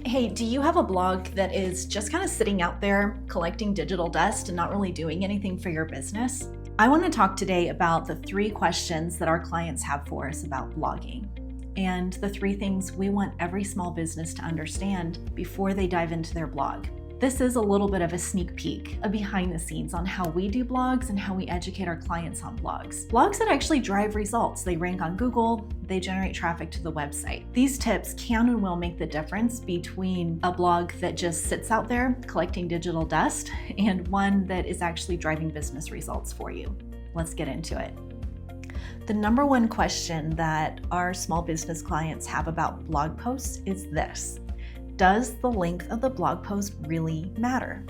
Hey, do you have a blog that is just kind of sitting out there collecting digital dust and not really doing anything for your business? I want to talk today about the 3 questions that our clients have for us about blogging and the 3 things we want every small business to understand before they dive into their blog. This is a little bit of a sneak peek, a behind the scenes on how we do blogs and how we educate our clients on blogs. Blogs that actually drive results. They rank on Google, they generate traffic to the website. These tips can and will make the difference between a blog that just sits out there collecting digital dust and one that is actually driving business results for you. Let's get into it. The number 1 question that our small business clients have about blog posts is this: does the length of the blog post really matter?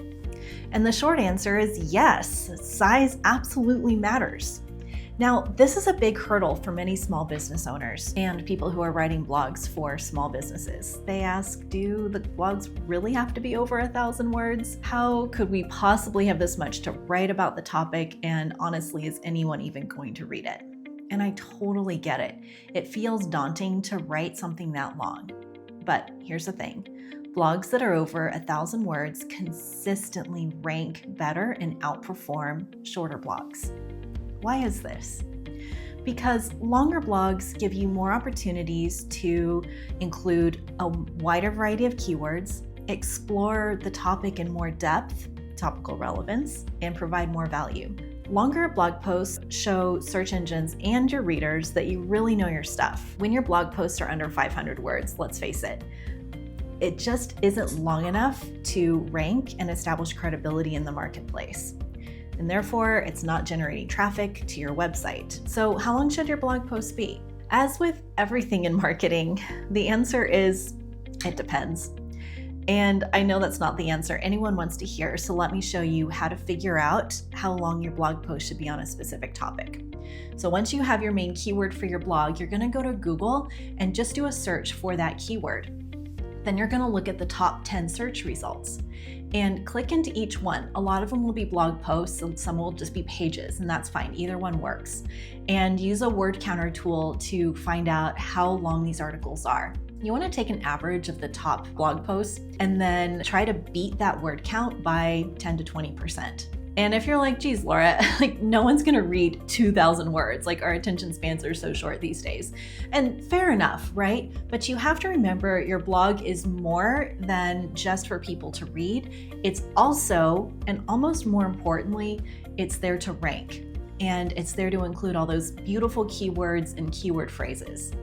And the short answer is yes, size absolutely matters. Now, this is a big hurdle for many small business owners and people who are writing blogs for small businesses. They ask, do the blogs really have to be over 1,000 words? How could we possibly have this much to write about the topic? And honestly, is anyone even going to read it? And I totally get it. It feels daunting to write something that long. But here's the thing. Blogs that are over 1,000 words consistently rank better and outperform shorter blogs. Why is this? Because longer blogs give you more opportunities to include a wider variety of keywords, explore the topic in more depth, topical relevance, and provide more value. Longer blog posts show search engines and your readers that you really know your stuff. When your blog posts are under 500 words, let's face it, it just isn't long enough to rank and establish credibility in the marketplace. And therefore, it's not generating traffic to your website. So how long should your blog post be? As with everything in marketing, the answer is, it depends. And I know that's not the answer anyone wants to hear, so let me show you how to figure out how long your blog post should be on a specific topic. So once you have your main keyword for your blog, you're gonna go to Google and just do a search for that keyword. Then you're gonna look at the top 10 search results and click into each one. A lot of them will be blog posts and some will just be pages, and that's fine, either one works. And use a word counter tool to find out how long these articles are. You want to take an average of the top blog posts and then try to beat that word count by 10 to 20%. And if you're like, geez, Laura, no one's going to read 2,000 words. Our attention spans are so short these days. And fair enough, right? But you have to remember your blog is more than just for people to read. It's also, and almost more importantly, it's there to rank. And it's there to include all those beautiful keywords and keyword phrases.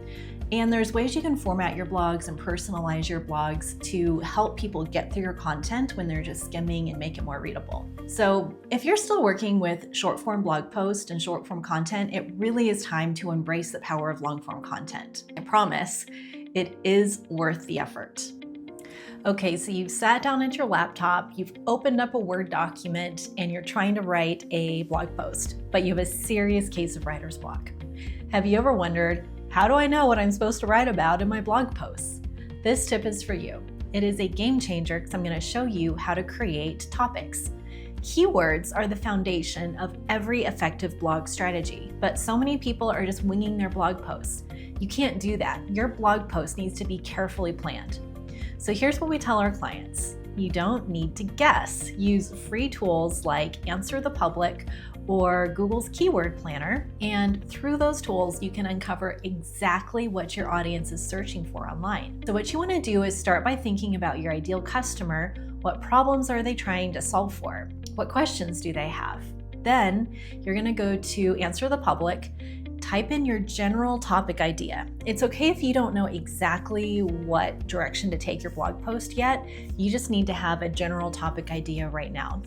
And there's ways you can format your blogs and personalize your blogs to help people get through your content when they're just skimming and make it more readable. So if you're still working with short form blog posts and short form content, it really is time to embrace the power of long form content. I promise it is worth the effort. Okay, so you've sat down at your laptop, you've opened up a Word document, and you're trying to write a blog post, but you have a serious case of writer's block. Have you ever wondered, how do I know what I'm supposed to write about in my blog posts? This tip is for you. It is a game changer because I'm going to show you how to create topics. Keywords are the foundation of every effective blog strategy, but so many people are just winging their blog posts. You can't do that. Your blog post needs to be carefully planned. So here's what we tell our clients. You don't need to guess. Use free tools like Answer the Public or Google's Keyword Planner, and through those tools, you can uncover exactly what your audience is searching for online. So what you want to do is start by thinking about your ideal customer. What problems are they trying to solve for? What questions do they have? Then you're going to go to Answer the Public, type in your general topic idea. It's okay if you don't know exactly what direction to take your blog post yet. You just need to have a general topic idea right now.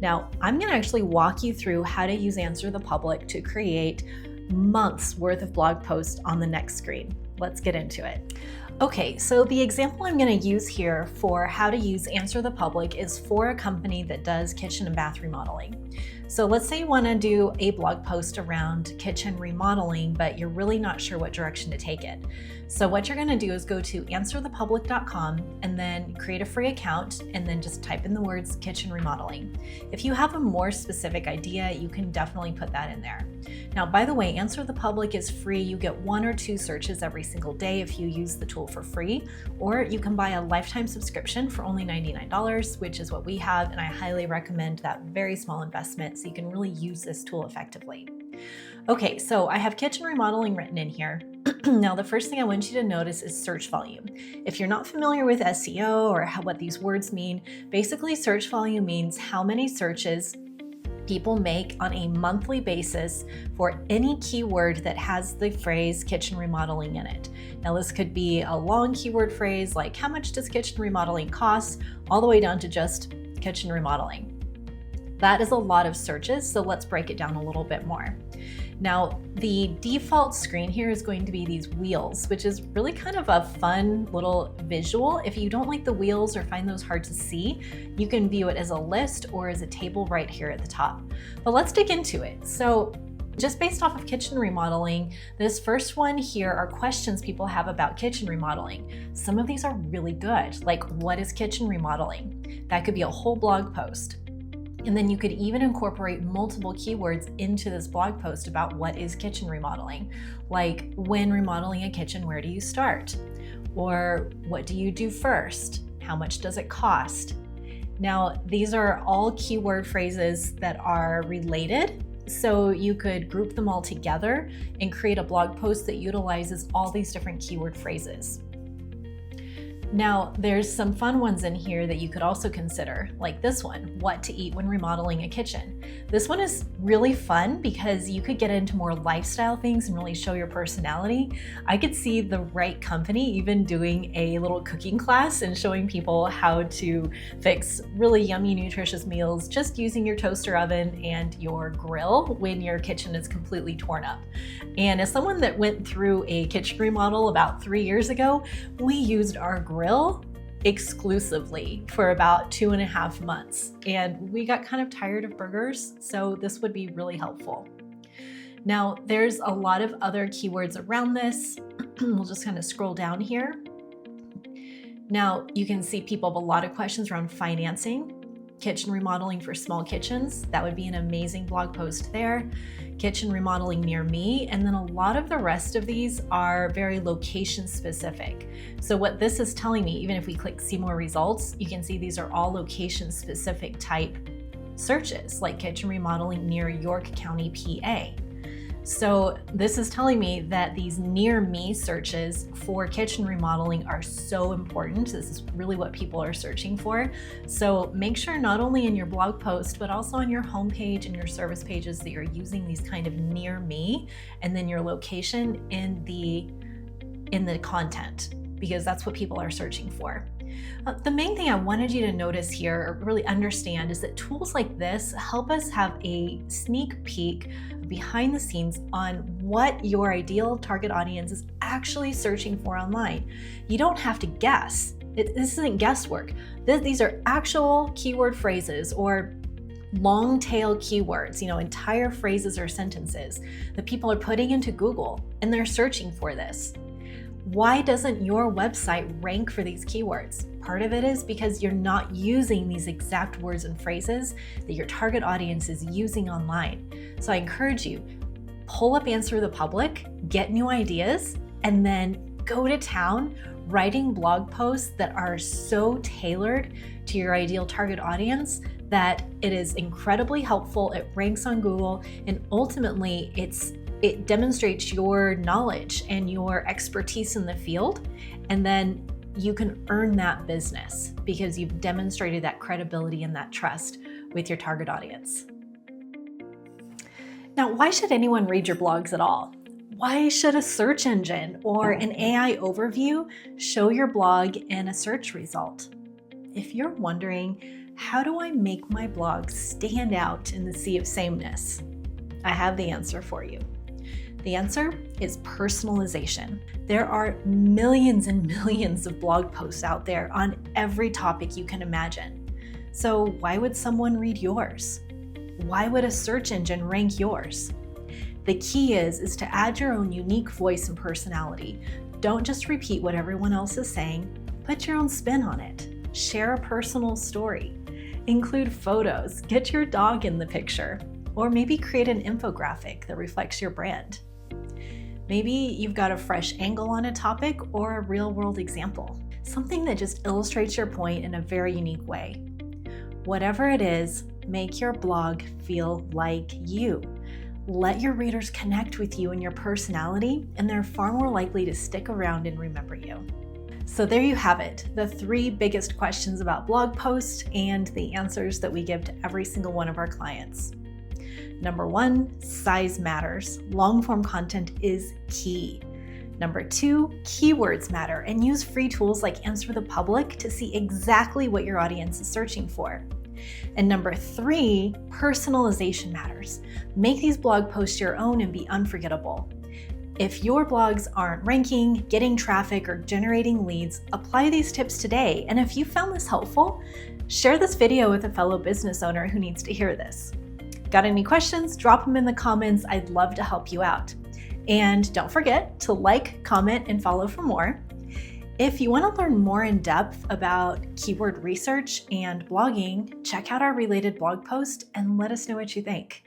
Now, I'm going to actually walk you through how to use Answer the Public to create months worth of blog posts on the next screen. Let's get into it. Okay, so the example I'm going to use here for how to use Answer the Public is for a company that does kitchen and bath remodeling. So let's say you want to do a blog post around kitchen remodeling, but you're really not sure what direction to take it. So what you're going to do is go to answerthepublic.com and then create a free account and then just type in the words kitchen remodeling. If you have a more specific idea, you can definitely put that in there. Now, by the way, Answer the Public is free. You get 1 or 2 searches every single day if you use the tool for free, or you can buy a lifetime subscription for only $99, which is what we have, and I highly recommend that very small investment so you can really use this tool effectively. Okay, so I have kitchen remodeling written in here. Now, the first thing I want you to notice is search volume. If you're not familiar with SEO or what these words mean, basically search volume means how many searches people make on a monthly basis for any keyword that has the phrase kitchen remodeling in it. Now, this could be a long keyword phrase like how much does kitchen remodeling cost, all the way down to just kitchen remodeling. That is a lot of searches, so let's break it down a little bit more. Now, the default screen here is going to be these wheels, which is really kind of a fun little visual. If you don't like the wheels or find those hard to see, you can view it as a list or as a table right here at the top. But let's dig into it. So just based off of kitchen remodeling, this first one here are questions people have about kitchen remodeling. Some of these are really good, like what is kitchen remodeling? That could be a whole blog post. And then you could even incorporate multiple keywords into this blog post about what is kitchen remodeling. Like, when remodeling a kitchen, where do you start? Or what do you do first? How much does it cost? Now, these are all keyword phrases that are related. So you could group them all together and create a blog post that utilizes all these different keyword phrases. Now, there's some fun ones in here that you could also consider, like this one, what to eat when remodeling a kitchen. This one is really fun because you could get into more lifestyle things and really show your personality. I could see the right company even doing a little cooking class and showing people how to fix really yummy, nutritious meals just using your toaster oven and your grill when your kitchen is completely torn up. And as someone that went through a kitchen remodel about 3 years ago, we used our grill exclusively for about 2.5 months. And we got kind of tired of burgers, so this would be really helpful. Now, there's a lot of other keywords around this. We'll just kind of scroll down here. Now, you can see people have a lot of questions around financing, kitchen remodeling for small kitchens. That would be an amazing blog post there. Kitchen remodeling near me. And then a lot of the rest of these are very location specific. So what this is telling me, even if we click see more results, you can see these are all location specific type searches, like kitchen remodeling near York County, PA. So this is telling me that these near me searches for kitchen remodeling are so important. This is really what people are searching for. So make sure not only in your blog post, but also on your homepage and your service pages that you're using these kind of near me and then your location in the content, because that's what people are searching for. The main thing I wanted you to notice here, or really understand, is that tools like this help us have a sneak peek behind the scenes on what your ideal target audience is actually searching for online. You don't have to guess. This isn't guesswork. These are actual keyword phrases or long tail keywords, entire phrases or sentences that people are putting into Google, and they're searching for this. Why doesn't your website rank for these keywords? Part of it is because you're not using these exact words and phrases that your target audience is using online. So I encourage you, pull up Answer the Public, get new ideas, and then go to town writing blog posts that are so tailored to your ideal target audience that it is incredibly helpful. It ranks on Google, and ultimately it demonstrates your knowledge and your expertise in the field, and then you can earn that business because you've demonstrated that credibility and that trust with your target audience. Now, why should anyone read your blogs at all? Why should a search engine or an AI overview show your blog in a search result? If you're wondering, how do I make my blog stand out in the sea of sameness? I have the answer for you. The answer is personalization. There are millions and millions of blog posts out there on every topic you can imagine. So why would someone read yours? Why would a search engine rank yours? The key is to add your own unique voice and personality. Don't just repeat what everyone else is saying. Put your own spin on it. Share a personal story. Include photos. Get your dog in the picture. Or maybe create an infographic that reflects your brand. Maybe you've got a fresh angle on a topic or a real-world example. Something that just illustrates your point in a very unique way. Whatever it is, make your blog feel like you. Let your readers connect with you and your personality, and they're far more likely to stick around and remember you. So there you have it, the 3 biggest questions about blog posts and the answers that we give to every single one of our clients. Number 1, size matters. Long-form content is key. Number 2, keywords matter, and use free tools like Answer the Public to see exactly what your audience is searching for. And number 3, personalization matters. Make these blog posts your own and be unforgettable. If your blogs aren't ranking, getting traffic, or generating leads, apply these tips today. And if you found this helpful, share this video with a fellow business owner who needs to hear this. Got any questions? Drop them in the comments. I'd love to help you out. And don't forget to like, comment, and follow for more. If you want to learn more in depth about keyword research and blogging, check out our related blog post and let us know what you think.